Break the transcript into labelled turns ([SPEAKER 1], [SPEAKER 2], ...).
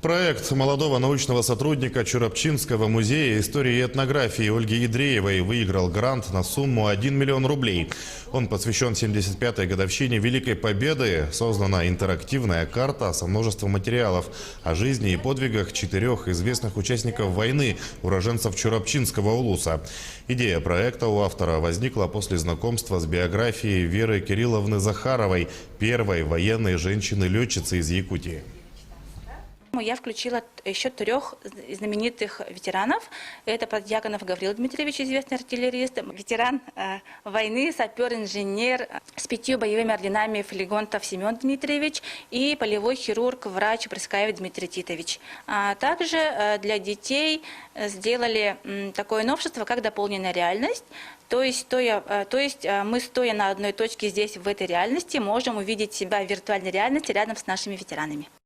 [SPEAKER 1] Проект молодого научного сотрудника Чурапчинского музея истории и этнографии Ольги Едреевой выиграл грант на сумму 1 миллион рублей. Он посвящен 75-й годовщине Великой Победы. Создана интерактивная карта со множеством материалов о жизни и подвигах 4 известных участников войны, уроженцев Чурапчинского улуса. Идея проекта у автора возникла после знакомства с биографией Веры Кирилловны Захаровой, первой военной женщины-летчицы из Якутии.
[SPEAKER 2] Я включила еще 3 знаменитых ветеранов. Это Подьяконов Гаврил Дмитриевич, известный артиллерист, ветеран войны, сапер-инженер с 5 боевыми орденами Флегонтов Семен Дмитриевич и полевой хирург, врач Прыскаев Дмитрий Титович. А также для сделали такое новшество, как дополненная реальность. То есть мы, стоя на одной точке здесь, в этой реальности, можем увидеть себя в виртуальной реальности рядом с нашими ветеранами.